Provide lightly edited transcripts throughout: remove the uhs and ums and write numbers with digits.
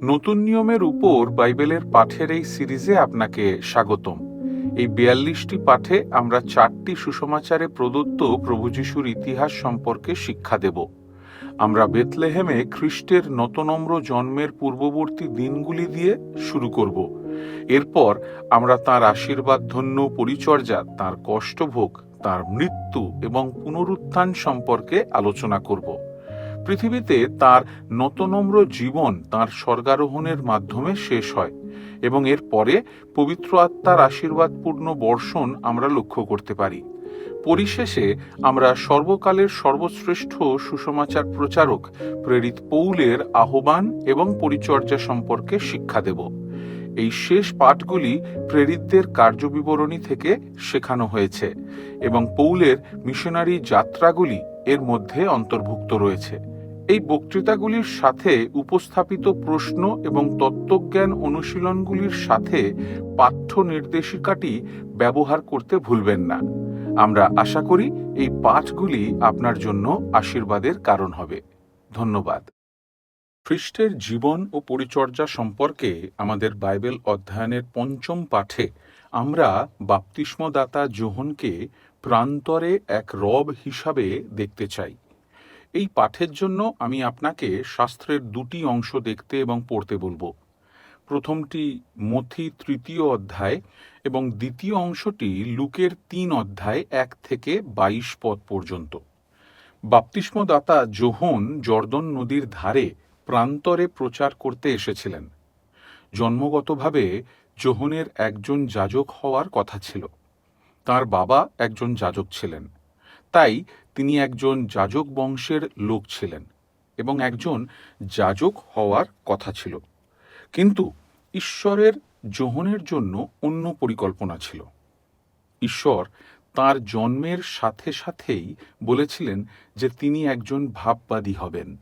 নতুন নিয়মের উপর বাইবেলের পাঠের এই সিরিজে আপনাকে স্বাগতম। এই ৪২টি পাঠে আমরা ৪টি সুসমাচারে প্রদত্ত প্রভু যিশুর ইতিহাস সম্পর্কে শিক্ষা দেব। আমরা বেথলেহেমে খ্রিস্টের নতনম্র জন্মের পূর্ববর্তী দিনগুলি দিয়ে শুরু করব। এরপর আমরা তাঁর আশীর্বাদ ধন্য পরিচর্যা, তাঁর কষ্টভোগ, তাঁর মৃত্যু এবং পুনরুত্থান সম্পর্কে আলোচনা করব। পৃথিবীতে তার নতনম্র জীবন তার স্বর্গারোহণের মাধ্যমে শেষ হয় এবং এর পরে পবিত্র আত্মার আশীর্বাদপূর্ণ বর্ষণ আমরা লক্ষ্য করতে পারি। পরিশেষে আমরা সর্বকালের সর্বশ্রেষ্ঠ সুসমাচার প্রচারক প্রেরিত পৌলের আহ্বান এবং পরিচর্যা সম্পর্কে শিক্ষা দেব। এই শেষ পাঠগুলি প্রেরিতদের কার্যবিবরণী থেকে শেখানো হয়েছে এবং পৌলের মিশনারি যাত্রাগুলি এর মধ্যে অন্তর্ভুক্ত রয়েছে। এই বক্তৃতাগুলির সাথে উপস্থাপিত প্রশ্ন এবং তত্ত্বজ্ঞান অনুশীলনগুলির সাথে পাঠ্য নির্দেশিকাটি ব্যবহার করতে ভুলবেন না। আমরা আশা করি এই পাঠগুলি আপনার জন্য আশীর্বাদের কারণ হবে। ধন্যবাদ। খ্রিস্টের জীবন ও পরিচর্যা সম্পর্কে আমাদের বাইবেল অধ্যয়নের পঞ্চম পাঠে আমরা বাপ্তিস্মদাতা যোহনকে প্রান্তরে এক রব হিসাবে দেখতে চাই। এই পাঠের জন্য আমি আপনাকে শাস্ত্রের দুটি অংশ দেখতে এবং পড়তে বলবো। প্রথমটি মথি ৩য় অধ্যায় এবং দ্বিতীয় অংশটি লুকের ৩ অধ্যায় ১ থেকে ২২ পদ পর্যন্ত। বাপ্তিস্মদাতা যোহন জর্দন নদীর ধারে প্রান্তরে প্রচার করতে এসেছিলেন। জন্মগতভাবে যোহনের একজন যাজক হওয়ার কথা ছিল। তার বাবা একজন যাজক ছিলেন, তাই তিনি একজন যাজক বংশের লোক ছিলেন এবং একজন যাজক হওয়ার কথা ছিল। কিন্তু ঈশ্বরের যোহনের জন্য অন্য পরিকল্পনা ছিল। ঈশ্বর তার জন্মের সাথে সাথেই বলেছিলেন যে তিনি একজন ভাববাদী হবেন।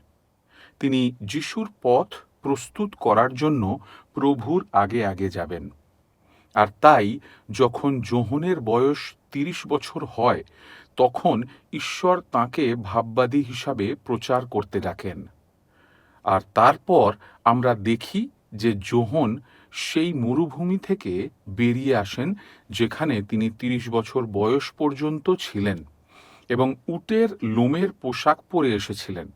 তিনি যিশুর পথ প্রস্তুত করার জন্য প্রভুর আগে আগে যাবেন। আর তাই যখন যোহনের বয়স ৩০ বছর হয়, তখন ঈশ্বর তাঁকে ভাববাদী হিসাবে প্রচার করতে ডাকেন। আর তারপর আমরা দেখি যে যোহন সেই মরুভূমি থেকে বেরিয়ে আসেন যেখানে তিনি ৩০ বছর বয়স পর্যন্ত ছিলেন এবং উটের লোমের পোশাক পরে এসেছিলেন।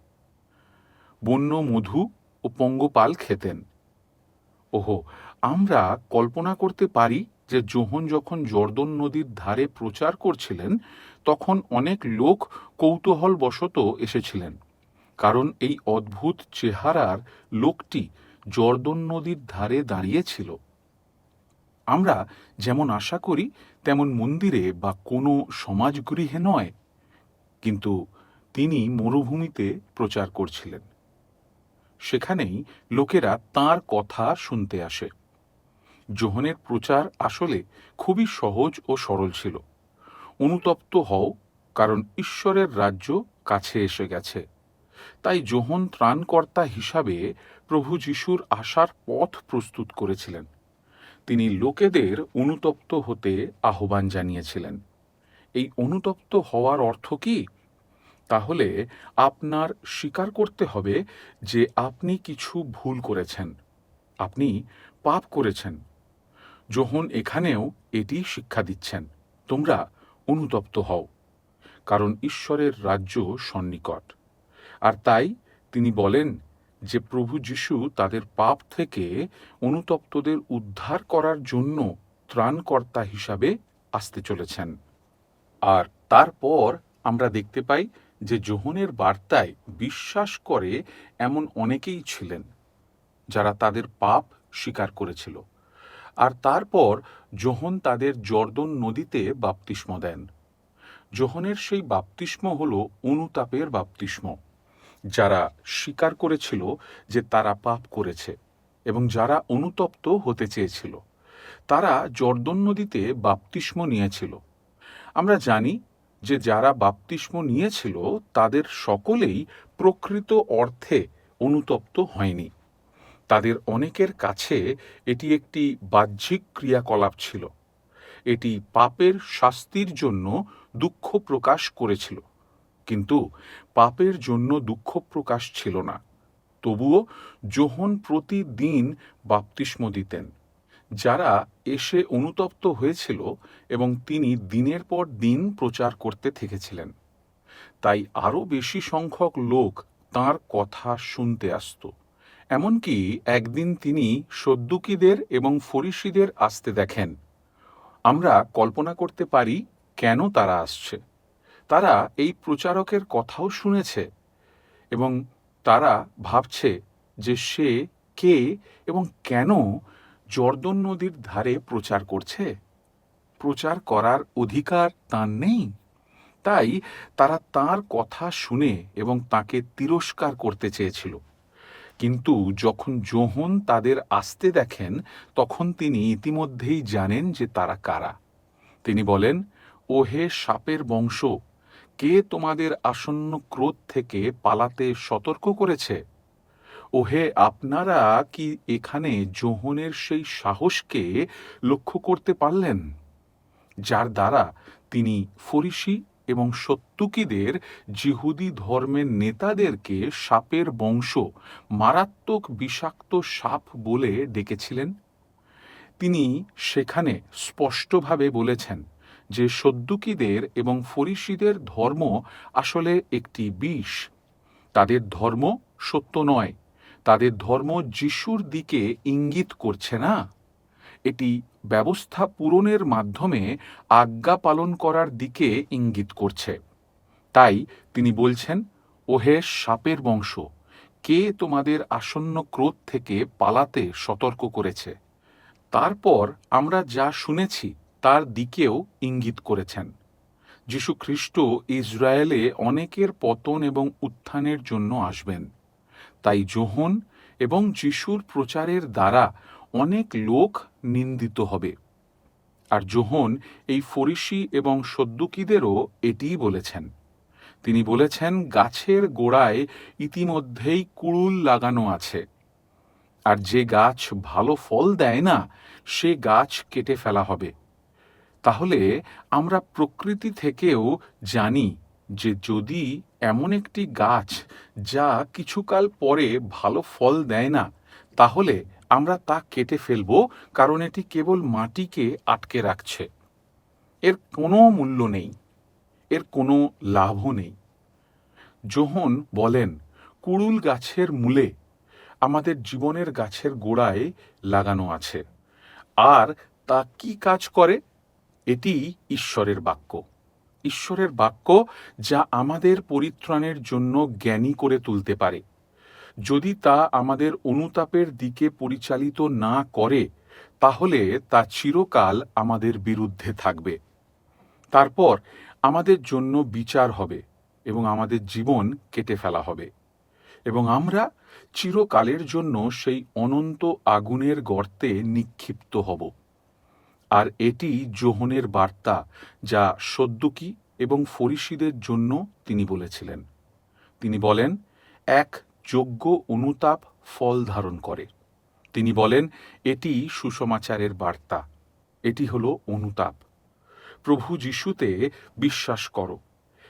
বন্য মধু ও পঙ্গপাল খেতেন। ওহো, আমরা কল্পনা করতে পারি যে যোহন যখন জর্দন নদীর ধারে প্রচার করছিলেন, তখন অনেক লোক কৌতূহলবশত এসেছিলেন, কারণ এই অদ্ভুত চেহারার লোকটি জর্দন নদীর ধারে দাঁড়িয়েছিল। আমরা যেমন আশা করি তেমন মন্দিরে বা কোনো সমাজগৃহে নয়, কিন্তু তিনি মরুভূমিতে প্রচার করছিলেন। সেখানেই লোকেরা তাঁর কথা শুনতে আসে। যোহনের প্রচার আসলে খুবই সহজ ও সরল ছিল। অনুতপ্ত হও, কারণ ঈশ্বরের রাজ্য কাছে এসে গেছে। তাই যোহন ত্রাণকর্তা হিসাবে প্রভু যিশুর আসার পথ প্রস্তুত করেছিলেন। তিনি লোকেদের অনুতপ্ত হতে আহ্বান জানিয়েছিলেন। এই অনুতপ্ত হওয়ার অর্থ কি? তাহলে আপনার স্বীকার করতে হবে যে আপনি কিছু ভুল করেছেন, আপনি পাপ করেছেন। যোহন এখানেও এটি শিক্ষা দিচ্ছেন, তোমরা অনুতপ্ত হও, কারণ ঈশ্বরের রাজ্য সন্নিকট। আর তাই তিনি বলেন যে প্রভু যিশু তাদের পাপ থেকে অনুতপ্তদের উদ্ধার করার জন্য ত্রাণকর্তা হিসাবে আসতে চলেছেন। আর তারপর আমরা দেখতে পাই যে যোহনের বার্তায় বিশ্বাস করে এমন অনেকেই ছিলেন যারা তাদের পাপ স্বীকার করেছিল। আর তারপর যোহন তাদের জর্দন নদীতে বাপ্তিস্ম দেন। যোহনের সেই বাপ্তিস্ম হল অনুতাপের বাপ্তিস্ম। যারা স্বীকার করেছিল যে তারা পাপ করেছে এবং যারা অনুতপ্ত হতে চেয়েছিল, তারা জর্দন নদীতে বাপ্তিস্ম নিয়েছিল। আমরা জানি যে যারা বাপ্তিস্ম নিয়েছিল তাদের সকলেই প্রকৃত অর্থে অনুতপ্ত হয়নি। তাদের অনেকের কাছে এটি একটি বাহ্যিক ক্রিয়াকলাপ ছিল। এটি পাপের শাস্তির জন্য দুঃখ প্রকাশ করেছিল, কিন্তু পাপের জন্য দুঃখ প্রকাশ ছিল না, তবুও যোহন প্রতিদিন বাপ্তিস্ম দিতেন, যারা এসে অনুতপ্ত হয়েছিল, এবং তিনি দিনের পর দিন প্রচার করতে থেকেছিলেন। তাই আরও বেশি সংখ্যক লোক তাঁর কথা শুনতে আসত। এমনকি একদিন তিনি সদ্দুকীদের এবং ফরিসীদের আসতে দেখেন। আমরা কল্পনা করতে পারি কেন তারা আসছে। তারা এই প্রচারকের কথাও শুনেছে, এবং তারা ভাবছে যে সে কে এবং কেন জর্দন নদীর ধারে প্রচার করছে। প্রচার করার অধিকার তার নেই। তাই তারা তার কথা শুনে এবং তাকে তিরস্কার করতে চেয়েছিল। কিন্তু যখন যোহন তাদের আসতে দেখেন, তখন তিনি ইতিমধ্যেই জানেন যে তারা কারা। তিনি বলেন, ও হে সাপের বংশ, কে তোমাদের আসন্ন ক্রোধ থেকে পালাতে সতর্ক করেছে? ও হে, আপনারা কি এখানে যোহনের সেই সাহসকে লক্ষ্য করতে পারলেন, যার দ্বারা তিনি ফরিসি এবং সদ্দুকীদের, যিহুদি ধর্মের নেতাদেরকে সাপের বংশ, মারাত্মক বিষাক্ত সাপ বলে ডেকেছিলেন? তিনি সেখানে স্পষ্টভাবে বলেছেন যে সদ্দুকীদের এবং ফরিসীদের ধর্ম আসলে একটি বিষ। তাদের ধর্ম সত্য নয়, তাদের ধর্ম যিশুর দিকে ইঙ্গিত করছে না, এটি ব্যবস্থা পূরণের মাধ্যমে আজ্ঞা পালন করার দিকে ইঙ্গিত করছে। তাই তিনি বলছেন, ওহে সাপের বংশ, কে তোমাদের আসন্ন ক্রোধ থেকে পালাতে সতর্ক করেছে? তারপর আমরা যা শুনেছি তার দিকেও ইঙ্গিত করেছেন। যীশু খ্রিস্ট ইসরায়েলে অনেকের পতন এবং উত্থানের জন্য আসবেন। তাই যোহন এবং যিশুর প্রচারের দ্বারা অনেক লোক নিন্দিত হবে। আর যোহন এই ফরিসি এবং সদ্দুকীদেরও এটিই বলেছেন। তিনি বলেছেন, গাছের গোড়ায় ইতিমধ্যেই কুড়ুল লাগানো আছে, আর যে গাছ ভালো ফল দেয় না সে গাছ কেটে ফেলা হবে। তাহলে আমরা প্রকৃতি থেকেও জানি যে যদি এমন একটি গাছ যা কিছুকাল পরে ভালো ফল দেয় না, তাহলে আমরা তা কেটে ফেলব, কারণ এটি কেবল মাটিকে আটকে রাখছে। এর কোনো মূল্য নেই, এর কোনো লাভও নেই। যোহন বলেন, কুড়ুল গাছের মূলে আমাদের জীবনের গাছের গোড়ায় লাগানো আছে। আর তা কি কাজ করে? এটি ঈশ্বরের বাক্য। ঈশ্বরের বাক্য যা আমাদের পরিত্রাণের জন্য জ্ঞানী করে তুলতে পারে। যদি তা আমাদের অনুতাপের দিকে পরিচালিত না করে, তাহলে তা চিরকাল আমাদের বিরুদ্ধে থাকবে। তারপর আমাদের জন্য বিচার হবে এবং আমাদের জীবন কেটে ফেলা হবে, এবং আমরা চিরকালের জন্য সেই অনন্ত আগুনের গর্তে নিক্ষিপ্ত হব। আর এটি যোহনের বার্তা, যা সদ্দুকী এবং ফরিসীদের জন্য তিনি বলেছিলেন। তিনি বলেন, এক যোগ্য অনুতাপ ফল ধারণ করে। তিনি বলেন, এটি সুসমাচারের বার্তা, এটি হলো অনুতাপ। প্রভু যিশুতে বিশ্বাস করো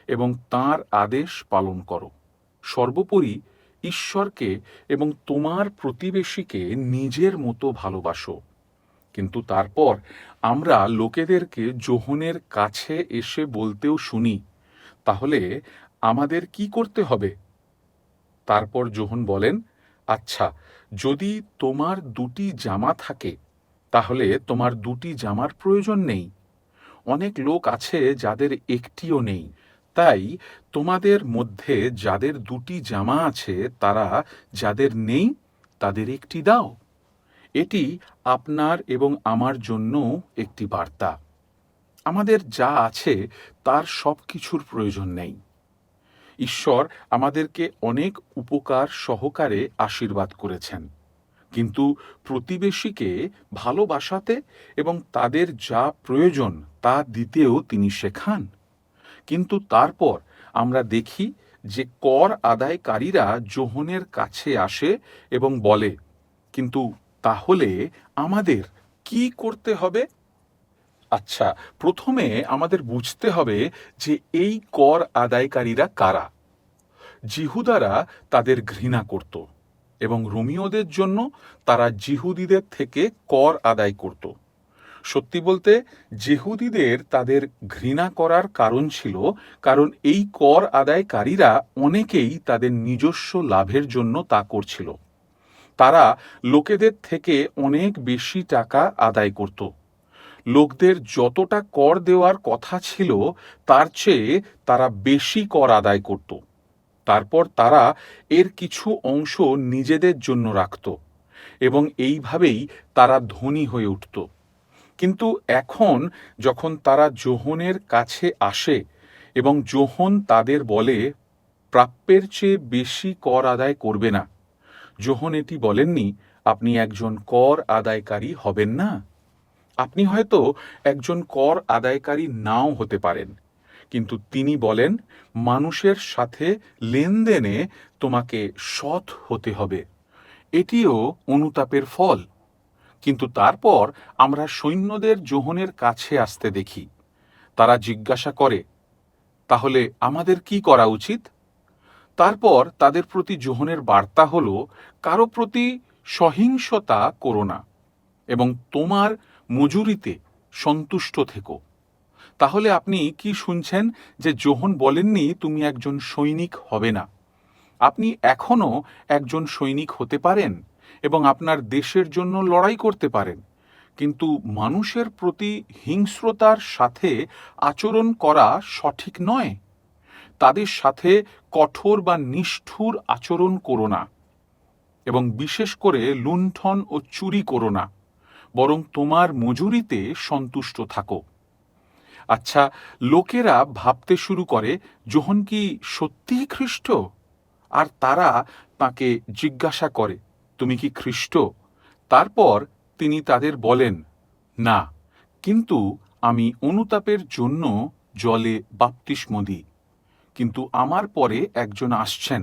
এবং তাঁর আদেশ পালন করো। সর্বোপরি ঈশ্বরকে এবং তোমার প্রতিবেশীকে নিজের মতো ভালোবাসো। কিন্তু তারপর আমরা লোকেদেরকে যোহনের কাছে এসে বলতেও শুনি, তাহলে আমাদের কি করতে হবে? তারপর যোহন বলেন, আচ্ছা, যদি তোমার দুটি জামা থাকে, তাহলে তোমার দুটি জামার প্রয়োজন নেই। অনেক লোক আছে যাদের একটিও নেই। তাই তোমাদের মধ্যে যাদের দুটি জামা আছে, তারা যাদের নেই তাদের একটি দাও। এটি আপনার এবং আমার জন্য একটি বার্তা। আমাদের যা আছে তার সব কিছুর প্রয়োজন নেই। ঈশ্বর আমাদেরকে অনেক উপকার সহকারে আশীর্বাদ করেছেন, কিন্তু প্রতিবেশীকে ভালোবাসাতে এবং তাদের যা প্রয়োজন তা দিতেও তিনি শেখান। কিন্তু তারপর আমরা দেখি যে কর আদায়কারীরা যোহনের কাছে আসে এবং বলে, কিন্তু তাহলে আমাদের কি করতে হবে? আচ্ছা, প্রথমে আমাদের বুঝতে হবে যে এই কর আদায়কারীরা কারা। যিহুদারা তাদের ঘৃণা করত, এবং রোমীয়দের জন্য তারা যিহুদিদের থেকে কর আদায় করত। সত্যি বলতে যিহুদিদের তাদের ঘৃণা করার কারণ ছিল, কারণ এই কর আদায়কারীরা অনেকেই তাদের নিজস্ব লাভের জন্য তা করছিল। তারা লোকেদের থেকে অনেক বেশি টাকা আদায় করত। লোকদের যতটা কর দেওয়ার কথা ছিল তার চেয়ে তারা বেশি কর আদায় করত। তারপর তারা এর কিছু অংশ নিজেদের জন্য রাখত এবং এইভাবেই তারা ধনী হয়ে উঠত। কিন্তু এখন যখন তারা যোহনের কাছে আসে এবং যোহন তাদের বলে প্রাপ্যের চেয়ে বেশি কর আদায় করবে না, যোহন এটি বলেননি আপনি একজন কর আদায়কারী হবেন না। আপনি হয়তো একজন কর আদায়কারী নাও হতে পারেন, কিন্তু তিনি বলেন মানুষের সাথে লেনদেনে তোমাকে সৎ হতে হবে। এটিও অনুতাপের ফল। কিন্তু তারপর আমরা সৈন্যদের যোহনের কাছে আসতে দেখি। তারা জিজ্ঞাসা করে, তাহলে আমাদের কি করা উচিত? তারপর তাদের প্রতি যোহনের বার্তা হলো, কারো প্রতি সহিংসতা করো না এবং তোমার মজুরিতে সন্তুষ্ট থেকো। তাহলে আপনি কি শুনছেন যে যোহন বলেননি তুমি একজন সৈনিক হবে না। আপনি এখনও একজন সৈনিক হতে পারেন এবং আপনার দেশের জন্য লড়াই করতে পারেন, কিন্তু মানুষের প্রতি হিংস্রতার সাথে আচরণ করা সঠিক নয়। তাদের সাথে কঠোর বা নিষ্ঠুর আচরণ করো না এবং বিশেষ করে লুণ্ঠন ও চুরি করো না, বরং তোমার মজুরিতে সন্তুষ্ট থাকো। আচ্ছা, লোকেরা ভাবতে শুরু করে যোহন কি সত্যিই খ্রিস্ট? আর তারা তাকে জিজ্ঞাসা করে, তুমি কি খ্রিস্ট? তারপর তিনি তাদের বলেন, না, কিন্তু আমি অনুতাপের জন্য জলে বাপ্তিস্ম দিই, কিন্তু আমার পরে একজন আসছেন,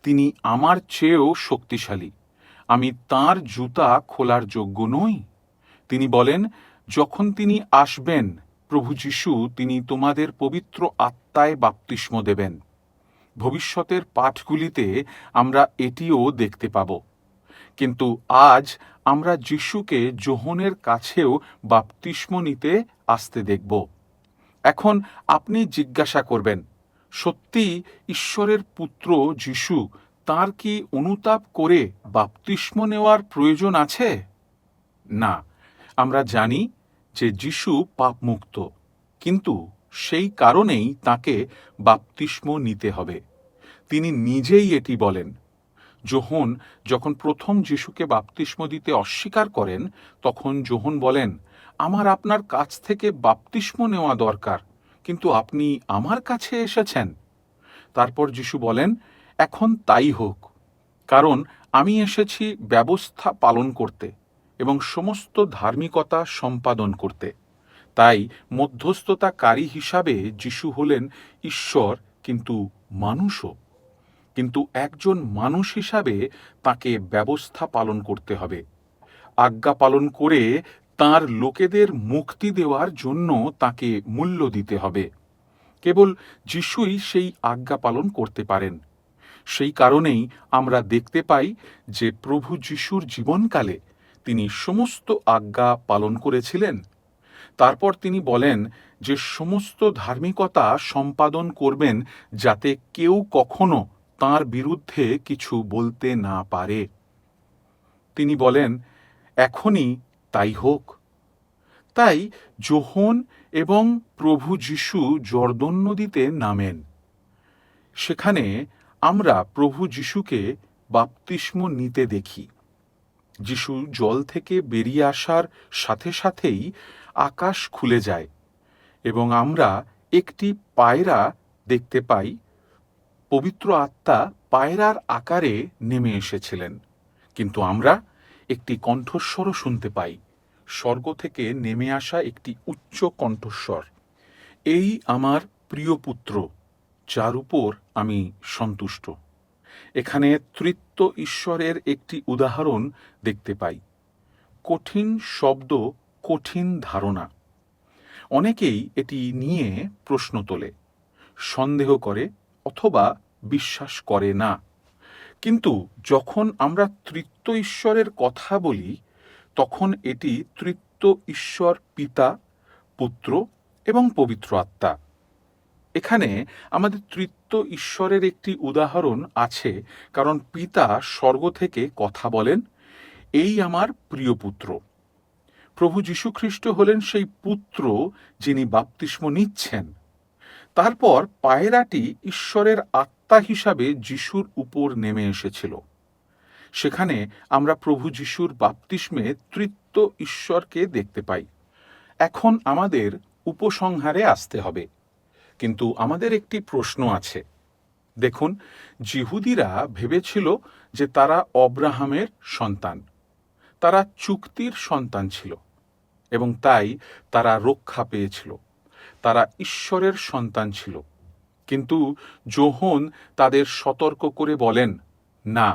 তিনি আমার চেয়েও শক্তিশালী, আমি তাঁর জুতা খোলার যোগ্য নই। তিনি বলেন, যখন তিনি আসবেন প্রভু যিশু, তিনি তোমাদের পবিত্র আত্মায় বাপ্তিস্ম দেবেন। ভবিষ্যতের পাঠগুলিতে আমরা এটিও দেখতে পাব। কিন্তু আজ আমরা যিশুকে যোহনের কাছেও বাপ্তিস্ম নিতে আসতে দেখব। এখন আপনি জিজ্ঞাসা করবেন, সত্যি ঈশ্বরের পুত্র যিশু, তাঁর কি অনুতাপ করে বাপ্তিস্ম নেওয়ার প্রয়োজন আছে? না, আমরা জানি যে যিশু পাপমুক্ত, কিন্তু সেই কারণেই তাকে বাপ্তিস্ম নিতে হবে। তিনি নিজেই এটি বলেন। যোহন যখন প্রথম যিশুকে বাপ্তিস্ম দিতে অস্বীকার করেন, তখন যোহন বলেন, আমার আপনার কাছ থেকে বাপ্তিস্ম নেওয়া দরকার, কিন্তু আপনি আমার কাছে এসেছেন। তারপর যিশু বলেন, এখন তাই হোক, কারণ আমি এসেছি ব্যবস্থা পালন করতে এবং সমস্ত ধার্মিকতা সম্পাদন করতে। তাই মধ্যস্থতাকারী হিসাবে যিশু হলেন ঈশ্বর, কিন্তু মানুষও। কিন্তু একজন মানুষ হিসাবে তাকে ব্যবস্থা পালন করতে হবে, আজ্ঞা পালন করে তার লোকেদের মুক্তি দেওয়ার জন্য তাকে মূল্য দিতে হবে। কেবল যিশুই সেই আজ্ঞা পালন করতে পারেন। সেই কারণেই আমরা দেখতে পাই যে প্রভু যিশুর জীবনকালে তিনি সমস্ত আজ্ঞা পালন করেছিলেন। তারপর তিনি বলেন যে সমস্ত ধার্মিকতা সম্পাদন করবেন, যাতে কেউ কখনো তাঁর বিরুদ্ধে কিছু বলতে না পারে। তিনি বলেন, এখনই তাই হোক। তাই যোহন এবং প্রভু যিশু জর্দন নদীতে নামেন। সেখানে আমরা প্রভু যিশুকে বাপ্তিস্ম নিতে দেখি। যিশু জল থেকে বেরিয়ে আসার সাথে সাথেই আকাশ খুলে যায় এবং আমরা একটি পায়রা দেখতে পাই। পবিত্র আত্মা পায়রার আকারে নেমে এসেছিলেন, কিন্তু আমরা একটি কণ্ঠস্বরও শুনতে পাই, স্বর্গ থেকে নেমে আসা একটি উচ্চ কণ্ঠস্বর, এই আমার প্রিয় পুত্র, যার উপর আমি সন্তুষ্ট। এখানে তৃত্ব ঈশ্বরের একটি উদাহরণ দেখতে পাই। কঠিন শব্দ, কঠিন ধারণা। অনেকেই এটি নিয়ে প্রশ্ন তোলে, সন্দেহ করে অথবা বিশ্বাস করে না। কিন্তু যখন আমরা তৃত্ব ঈশ্বরের কথা বলি, তখন এটি তৃত্ব ঈশ্বর পিতা, পুত্র এবং পবিত্র আত্মা। এখানে আমাদের তৃত্ব ঈশ্বরের একটি উদাহরণ আছে, কারণ পিতা স্বর্গ থেকে কথা বলেন, এই আমার প্রিয় পুত্র। প্রভু যীশুখ্রিস্ট হলেন সেই পুত্র যিনি বাপ্তিস্ম নিচ্ছেন। তারপর পায়রাটি ঈশ্বরের আত্মা হিসাবে যিশুর উপর নেমে এসেছিল। সেখানে আমরা প্রভু যিশুর বাপ্তিস্মে তৃত্ব ঈশ্বরকে দেখতে পাই। এখন আমাদের উপসংহারে আসতে হবে, কিন্তু আমাদের একটি প্রশ্ন আছে। দেখুন, যিহুদিরা ভেবেছিল যে তারা অব্রাহামের সন্তান, তারা চুক্তির সন্তান ছিল এবং তাই তারা রক্ষা পেয়েছিল, তারা ঈশ্বরের সন্তান ছিল। কিন্তু যোহন তাদের সতর্ক করে বলেন, না,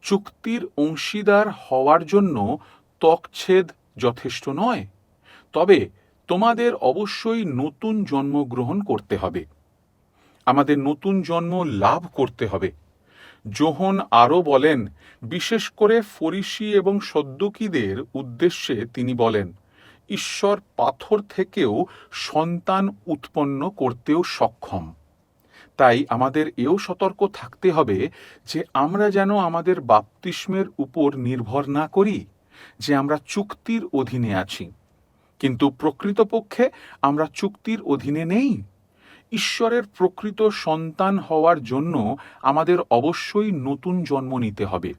চুক্তির অংশীদার হওয়ার জন্য ত্বকচ্ছেদ যথেষ্ট নয়, তবে তোমাদের অবশ্যই নতুন জন্মগ্রহণ করতে হবে, আমাদের নতুন জন্ম লাভ করতে হবে। যোহন আরও বলেন, বিশেষ করে ফরিসি এবং সদ্দুকীদের উদ্দেশ্যে তিনি বলেন, ঈশ্বর পাথর থেকেও সন্তান উৎপন্ন করতেও সক্ষম। তাই আমাদের এও সতর্ক থাকতে হবে যে আমরা যেন আমাদের বাপ্তিস্মের উপর নির্ভর না করি যে আমরা চুক্তির অধীনে আছি, কিন্তু প্রকৃতপক্ষে আমরা চুক্তির অধীনে নেই। ঈশ্বরের প্রকৃত সন্তান হওয়ার জন্য আমাদের অবশ্যই নতুন জন্ম নিতে হবে।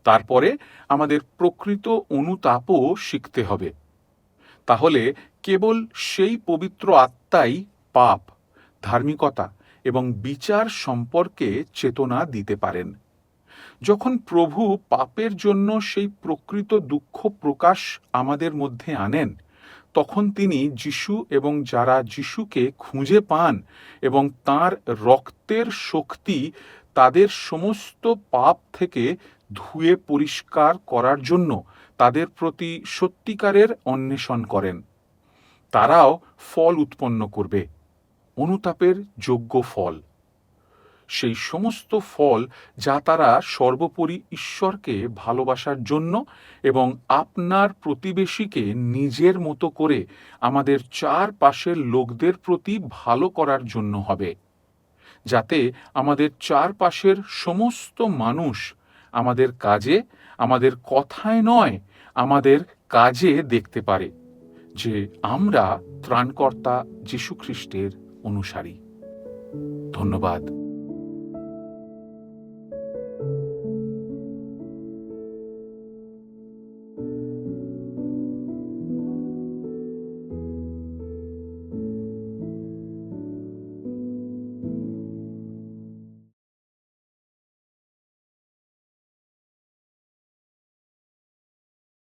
তারপরে আমাদের প্রকৃত অনুতাপও শিখতে হবে। তাহলে কেবল সেই পবিত্র আত্মাই পাপ, ধার্মিকতা এবং বিচার সম্পর্কে চেতনা দিতে পারেন। যখন প্রভু পাপের জন্য সেই প্রকৃত দুঃখ প্রকাশ আমাদের মধ্যে আনেন, তখন তিনি যিশু এবং যারা যিশুকে খুঁজে পান এবং তাঁর রক্তের শক্তি তাদের সমস্ত পাপ থেকে ধুয়ে পরিষ্কার করার জন্য তাদের প্রতি সত্যিকারের অন্বেষণ করেন। তারাও ফল উৎপন্ন করবে, অনুতাপের যোগ্য ফল, সেই সমস্ত ফল যা তারা সর্বোপরি ঈশ্বরকে ভালোবাসার জন্য এবং আপনার প্রতিবেশীকে নিজের মতো করে আমাদের চারপাশের লোকদের প্রতি ভালো করার জন্য হবে, যাতে আমাদের চারপাশের সমস্ত মানুষ আমাদের কাজে, আমাদের কথায় নয়, আমাদের কাজে দেখতে পারে যে আমরা ত্রাণকর্তা যীশু খ্রিস্টের অনুসারী। ধন্যবাদ।